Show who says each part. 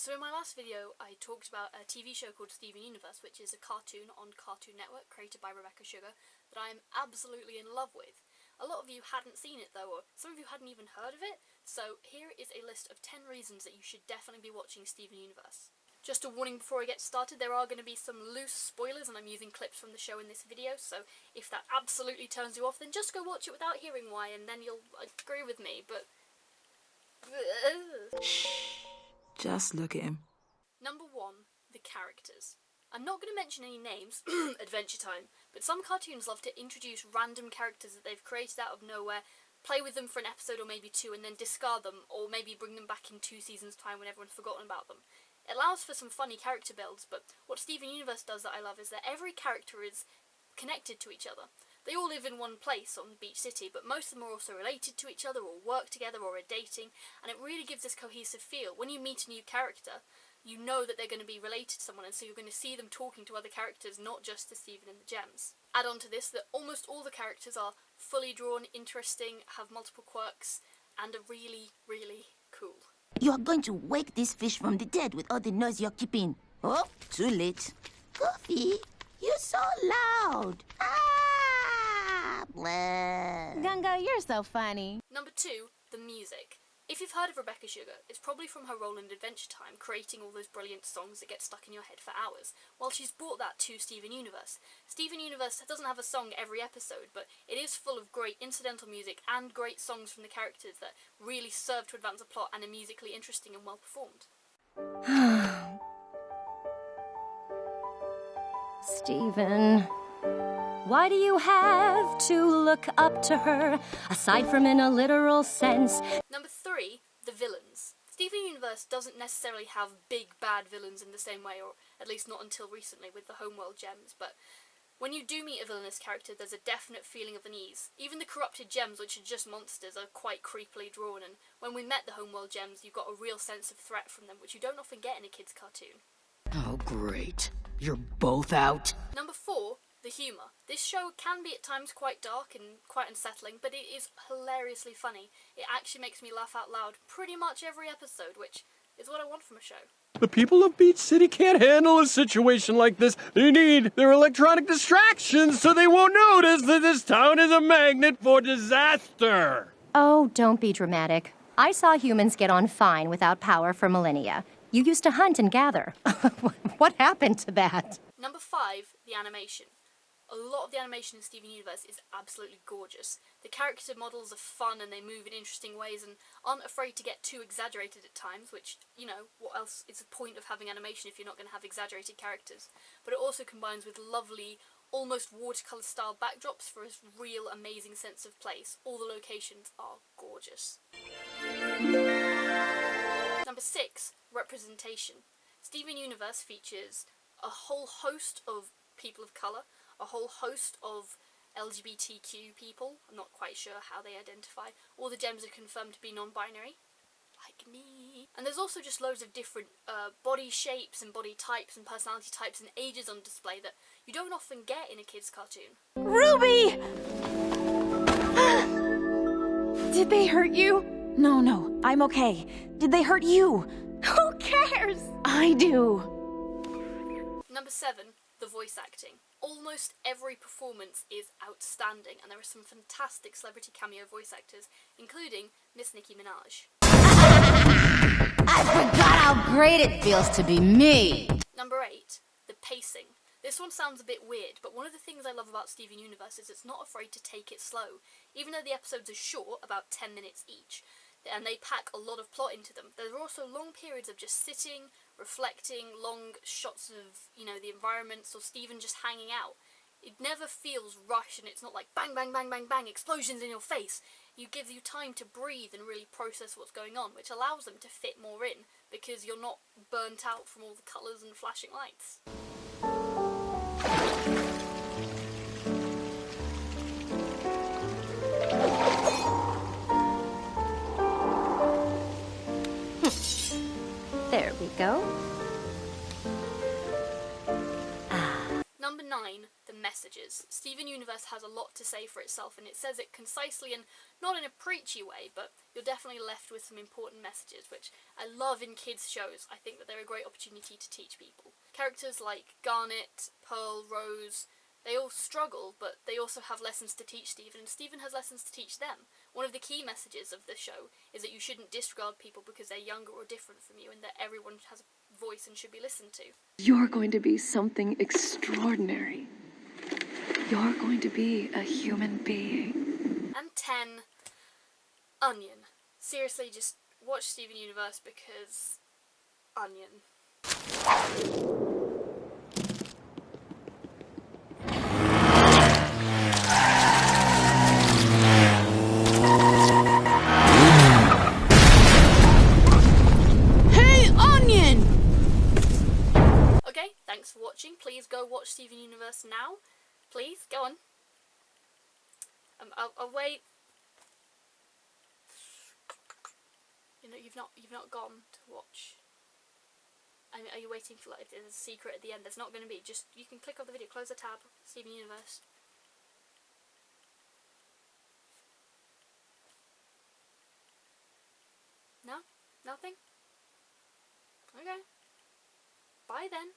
Speaker 1: So in my last video, I talked about a TV show called Steven Universe, which is a cartoon on Cartoon Network created by Rebecca Sugar that I am absolutely in love with. A lot of you hadn't seen it though, or some of you hadn't even heard of it, so here is a list of 10 reasons that you should definitely be watching Steven Universe. Just a warning before I get started, there are going to be some loose spoilers and I'm using clips from the show in this video, so if that absolutely turns you off, then just go watch it without hearing why and then you'll agree with me, but...
Speaker 2: Just look at him.
Speaker 1: Number 1, the characters. I'm not going to mention any names, Adventure Time, but some cartoons love to introduce random characters that they've created out of nowhere, play with them for an episode or maybe two, and then discard them, or maybe bring them back in 2 seasons' time when everyone's forgotten about them. It allows for some funny character builds, but what Steven Universe does that I love is that every character is connected to each other. They all live in one place on Beach City, but most of them are also related to each other, or work together, or are dating, and it really gives this cohesive feel. When you meet a new character, you know that they're going to be related to someone, and so you're going to see them talking to other characters, not just the Steven and the Gems. Add on to this that almost all the characters are fully drawn, interesting, have multiple quirks, and are really, really cool.
Speaker 3: You are going to wake this fish from the dead with all the noise you're keeping. Oh, too late. Goofy, you're so loud. Bleh.
Speaker 4: Gunga, you're so funny.
Speaker 1: Number 2, the music. If you've heard of Rebecca Sugar, it's probably from her role in Adventure Time, creating all those brilliant songs that get stuck in your head for hours. Well, she's brought that to Steven Universe. Steven Universe doesn't have a song every episode, but it is full of great incidental music and great songs from the characters that really serve to advance the plot and are musically interesting and well performed.
Speaker 4: Steven, why do you have to look up to her, aside from in a literal sense?
Speaker 1: Number 3, the villains. Steven Universe doesn't necessarily have big bad villains in the same way, or at least not until recently with the Homeworld Gems, but when you do meet a villainous character, there's a definite feeling of unease. Even the corrupted gems, which are just monsters, are quite creepily drawn, and when we met the Homeworld Gems, you got a real sense of threat from them, which you don't often get in a kid's cartoon.
Speaker 2: Oh, great. You're both out.
Speaker 1: Number 4, the humour. This show can be at times quite dark and quite unsettling, but it is hilariously funny. It actually makes me laugh out loud pretty much every episode, which is what I want from a show.
Speaker 5: The people of Beach City can't handle a situation like this. They need their electronic distractions so they won't notice that this town is a magnet for disaster.
Speaker 4: Oh, don't be dramatic. I saw humans get on fine without power for millennia. You used to hunt and gather. What happened to that?
Speaker 1: Number 5, the animation. A lot of the animation in Steven Universe is absolutely gorgeous. The character models are fun and they move in interesting ways and aren't afraid to get too exaggerated at times, which, you know, what else is the point of having animation if you're not going to have exaggerated characters? But it also combines with lovely, almost watercolour style backdrops for a real amazing sense of place. All the locations are gorgeous. Number 6, representation. Steven Universe features a whole host of people of colour, a whole host of LGBTQ people. I'm not quite sure how they identify. All the gems are confirmed to be non-binary, like me. And there's also just loads of different body shapes and body types and personality types and ages on display that you don't often get in a kid's cartoon.
Speaker 4: Ruby! Did they hurt you?
Speaker 6: No, I'm okay. Did they hurt you?
Speaker 4: Who cares?
Speaker 6: I do.
Speaker 1: Number 7, the voice acting. Almost every performance is outstanding, and there are some fantastic celebrity cameo voice actors, including Miss Nicki Minaj.
Speaker 3: I forgot how great it feels to be me.
Speaker 1: Number 8, the pacing. This one sounds a bit weird, but one of the things I love about Steven Universe is it's not afraid to take it slow. Even though the episodes are short, about 10 minutes each, and they pack a lot of plot into them, there are also long periods of just sitting, reflecting, long shots of, you know, the environments or Steven just hanging out. It never feels rushed and it's not like bang, bang, bang, bang, bang, explosions in your face. It gives you time to breathe and really process what's going on, which allows them to fit more in because you're not burnt out from all the colours and flashing lights.
Speaker 4: There we go.
Speaker 1: Number 9, the message. messages. Steven Universe has a lot to say for itself, and it says it concisely and not in a preachy way, but you're definitely left with some important messages, which I love in kids' shows. I think that they're a great opportunity to teach people. Characters like Garnet, Pearl, Rose, they all struggle, but they also have lessons to teach Steven, and Steven has lessons to teach them. One of the key messages of the show is that you shouldn't disregard people because they're younger or different from you, and that everyone has a voice and should be listened to.
Speaker 7: You're going to be something extraordinary. You're going to be a human being.
Speaker 1: And 10, Onion. Seriously, just watch Steven Universe because Onion.
Speaker 2: Hey, Onion!
Speaker 1: Okay, thanks for watching. Please go watch Steven Universe now. Please, go on. I'll wait. You know, you've not gone to watch. I mean, are you waiting for, like, if there's a secret at the end? There's not going to be. Just, you can click off the video, close the tab, Steven Universe. No? Nothing? Okay. Bye then.